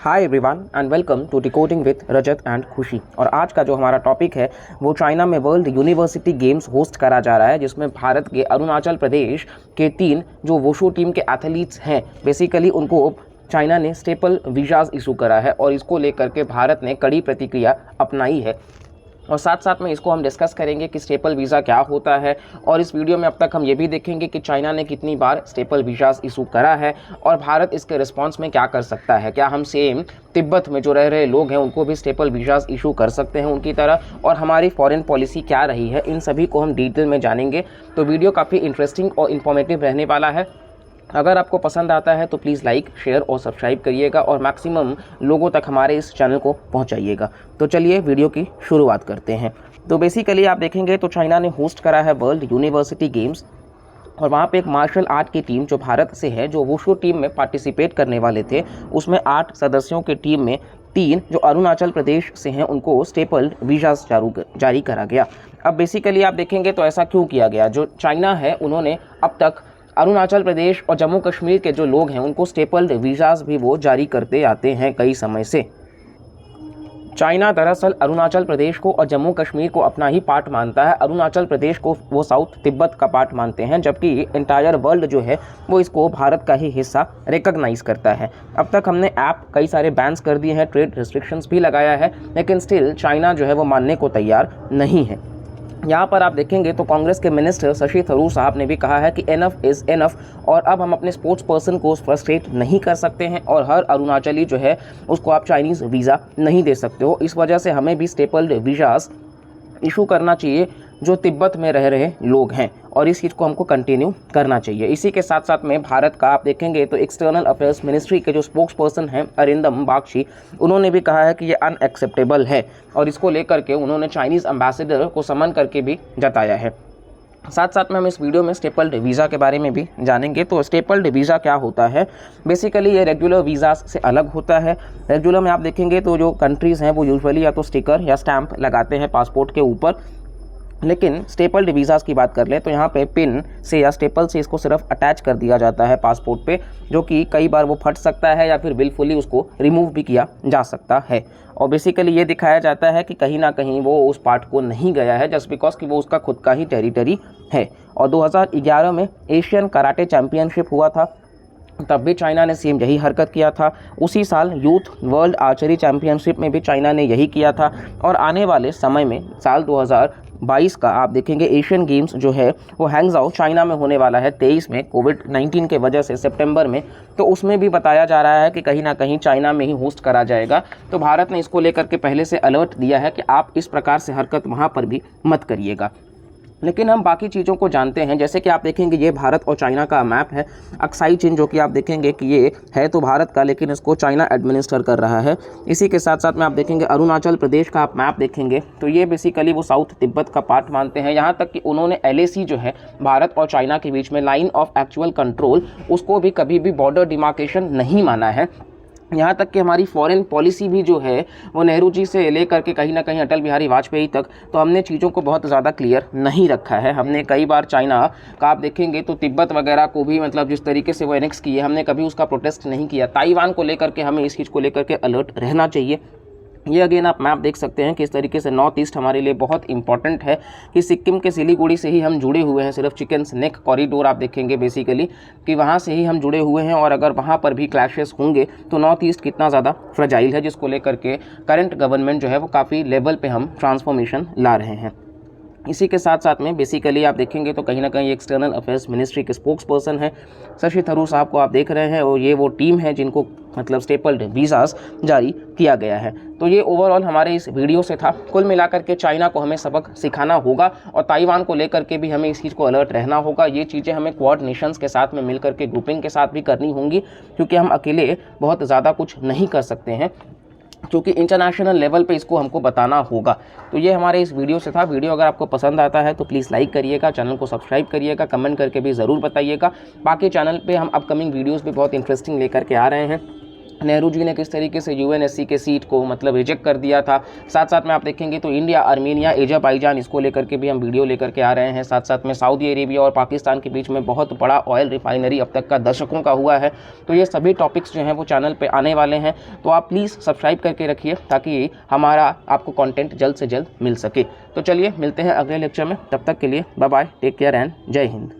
Hi everyone and welcome to decoding with Rajat and Khushi. और आज का जो हमारा टॉपिक है वो चाइना में वर्ल्ड यूनिवर्सिटी गेम्स होस्ट करा जा रहा है, जिसमें भारत के अरुणाचल प्रदेश के 3 जो वुशु टीम के एथलीट्स हैं, बेसिकली उनको चाइना ने स्टेपल वीज़ाज इशू करा है और इसको लेकर के भारत ने कड़ी प्रतिक्रिया अपनाई है। और साथ साथ में इसको हम डिस्कस करेंगे कि स्टेपल वीज़ा क्या होता है, और इस वीडियो में अब तक हम ये भी देखेंगे कि चाइना ने कितनी बार स्टेपल वीज़ाज इशू करा है और भारत इसके रिस्पांस में क्या कर सकता है। क्या हम सेम तिब्बत में जो रह रहे लोग हैं उनको भी स्टेपल वीज़ाज इशू कर सकते हैं उनकी तरह, और हमारी फॉरेन पॉलिसी क्या रही है, इन सभी को हम डिटेल में जानेंगे। तो वीडियो काफ़ी इंटरेस्टिंग और इन्फॉर्मेटिव रहने वाला है। अगर आपको पसंद आता है तो प्लीज़ लाइक, शेयर और सब्सक्राइब करिएगा और मैक्सिमम लोगों तक हमारे इस चैनल को पहुंचाइएगा। तो चलिए वीडियो की शुरुआत करते हैं। तो बेसिकली आप देखेंगे तो चाइना ने होस्ट करा है वर्ल्ड यूनिवर्सिटी गेम्स, और वहाँ पे एक मार्शल आर्ट की टीम जो भारत से है, जो वुशु टीम में पार्टिसिपेट करने वाले थे, उसमें 8 सदस्यों की टीम में 3 जो अरुणाचल प्रदेश से हैं उनको स्टेपल वीज़ाज जारी करा गया। अब बेसिकली आप देखेंगे तो ऐसा क्यों किया गया। जो चाइना है उन्होंने अब तक अरुणाचल प्रदेश और जम्मू कश्मीर के जो लोग हैं उनको स्टेपल वीज़ाज भी वो जारी करते आते हैं कई समय से। चाइना दरअसल अरुणाचल प्रदेश को और जम्मू कश्मीर को अपना ही पार्ट मानता है। अरुणाचल प्रदेश को वो साउथ तिब्बत का पार्ट मानते हैं, जबकि एंटायर वर्ल्ड जो है वो इसको भारत का ही हिस्सा रिकॉग्नाइज करता है। अब तक हमने ऐप कई सारे बैन्स कर दिए हैं, ट्रेड रिस्ट्रिक्शंस भी लगाया है, लेकिन स्टिल चाइना जो है वो मानने को तैयार नहीं है। यहाँ पर आप देखेंगे तो कांग्रेस के मिनिस्टर शशि थरूर साहब ने भी कहा है कि एनफ इज़ एनफ, और अब हम अपने स्पोर्ट्स पर्सन को फ्रस्ट्रेट नहीं कर सकते हैं और हर अरुणाचली जो है उसको आप चाइनीज़ वीज़ा नहीं दे सकते हो। इस वजह से हमें भी स्टेपल वीज़ाज इशू करना चाहिए जो तिब्बत में रह रहे लोग हैं, और इस चीज़ को हमको कंटिन्यू करना चाहिए। इसी के साथ साथ में भारत का आप देखेंगे तो एक्सटर्नल अफेयर्स मिनिस्ट्री के जो स्पोक्स पर्सन हैं अरिंदम बागची, उन्होंने भी कहा है कि ये अनएक्सेप्टेबल है, और इसको लेकर के उन्होंने चाइनीज़ एम्बेसडर को समन करके भी जताया है। साथ साथ में हम इस वीडियो में स्टेपल्ड वीज़ा के बारे में भी जानेंगे। तो स्टेपल्ड वीज़ा क्या होता है, बेसिकली ये रेगुलर वीज़ा से अलग होता है। रेगुलर में आप देखेंगे तो जो कंट्रीज़ हैं वो यूजुअली या तो स्टिकर या स्टैंप लगाते हैं पासपोर्ट के ऊपर, लेकिन स्टेपल्ड वीज़ाज़ की बात कर लें तो यहाँ पे पिन से या स्टेपल से इसको सिर्फ अटैच कर दिया जाता है पासपोर्ट पे, जो कि कई बार वो फट सकता है या फिर विलफुली उसको रिमूव भी किया जा सकता है। और बेसिकली ये दिखाया जाता है कि कहीं ना कहीं वो उस पार्ट को नहीं गया है, जस्ट बिकॉज कि वो उसका खुद का ही टेरिटरी है। और 2011 में एशियन कराटे चैम्पियनशिप हुआ था, तब भी चाइना ने सेम यही हरकत किया था। उसी साल यूथ वर्ल्ड आर्चरी चैम्पियनशिप में भी चाइना ने यही किया था। और आने वाले समय में साल 2022 का आप देखेंगे एशियन गेम्स जो है वो हैंगजाओ चाइना में होने वाला है 23 में, कोविड-19 के वजह से सितंबर में। तो उसमें भी बताया जा रहा है कि कहीं ना कहीं चाइना में ही होस्ट करा जाएगा। तो भारत ने इसको लेकर के पहले से अलर्ट दिया है कि आप इस प्रकार से हरकत वहाँ पर भी मत करिएगा। लेकिन हम बाकी चीज़ों को जानते हैं, जैसे कि आप देखेंगे ये भारत और चाइना का मैप है। अक्साई चीन जो कि आप देखेंगे कि ये है तो भारत का, लेकिन इसको चाइना एडमिनिस्टर कर रहा है। इसी के साथ साथ में आप देखेंगे अरुणाचल प्रदेश का आप मैप देखेंगे तो ये बेसिकली वो साउथ तिब्बत का पार्ट मानते हैं। यहाँ तक कि उन्होंने LAC जो है भारत और चाइना के बीच में लाइन ऑफ एक्चुअल कंट्रोल, उसको भी कभी भी बॉर्डर डिमार्केशन नहीं माना है। यहाँ तक कि हमारी फॉरेन पॉलिसी भी जो है वो नेहरू जी से लेकर के कहीं ना कहीं अटल बिहारी वाजपेयी तक, तो हमने चीज़ों को बहुत ज़्यादा क्लियर नहीं रखा है। हमने कई बार चाइना का आप देखेंगे तो तिब्बत वगैरह को भी, मतलब जिस तरीके से वो एनेक्स किए, हमने कभी उसका प्रोटेस्ट नहीं किया। ताइवान को लेकर के हमें इस चीज़ को लेकर के अलर्ट रहना चाहिए। ये अगेन आप मैप देख सकते हैं कि इस तरीके से नॉर्थ ईस्ट हमारे लिए बहुत इंपॉर्टेंट है, कि सिक्किम के सिलीगुड़ी से ही हम जुड़े हुए हैं। सिर्फ चिकन नेक कॉरिडोर आप देखेंगे बेसिकली कि वहाँ से ही हम जुड़े हुए हैं, और अगर वहाँ पर भी क्लैशेस होंगे तो नॉर्थ ईस्ट कितना ज़्यादा फ्रेजाइल है, जिसको लेकर के करंट गवर्नमेंट जो है वो काफ़ी लेवल पे हम ट्रांसफॉर्मेशन ला रहे हैं। इसी के साथ साथ में बेसिकली आप देखेंगे तो कहीं ना कहीं एक्सटर्नल अफेयर्स मिनिस्ट्री के स्पोक्स पर्सन है शशि थरूर साहब को आप देख रहे हैं, और ये वो टीम है जिनको मतलब स्टेपल्ड वीज़ाज जारी किया गया है। तो ये ओवरऑल हमारे इस वीडियो से था। कुल मिलाकर के चाइना को हमें सबक सिखाना होगा, और ताइवान को लेकर के भी हमें इस चीज़ को अलर्ट रहना होगा। ये चीज़ें हमें क्वाड नेशंस के साथ में मिलकर के ग्रुपिंग के साथ भी करनी होंगी, क्योंकि हम अकेले बहुत ज़्यादा कुछ नहीं कर सकते हैं, क्योंकि इंटरनेशनल लेवल पे इसको हमको बताना होगा। तो ये हमारे इस वीडियो से था। वीडियो अगर आपको पसंद आता है तो प्लीज़ लाइक करिएगा, चैनल को सब्सक्राइब करिएगा, कमेंट करके भी ज़रूर बताइएगा। बाकी चैनल पे हम अपकमिंग वीडियोस भी बहुत इंटरेस्टिंग लेकर के आ रहे हैं। नेहरू जी ने किस तरीके से यूएनएससी के सीट को मतलब रिजेक्ट कर दिया था। साथ साथ में आप देखेंगे तो इंडिया, आर्मीनिया, अज़रबैजान, इसको लेकर के भी हम वीडियो लेकर के आ रहे हैं। साथ साथ में सऊदी अरेबिया और पाकिस्तान के बीच में बहुत बड़ा ऑयल रिफाइनरी अब तक का दशकों का हुआ है। तो ये सभी टॉपिक्स जो हैं वो चैनल पे आने वाले हैं, तो आप प्लीज़ सब्सक्राइब करके रखिए ताकि हमारा आपको कंटेंट जल्द से जल्द मिल सके। तो चलिए मिलते हैं अगले लेक्चर में, तब तक के लिए bye bye, take care and Jai Hind.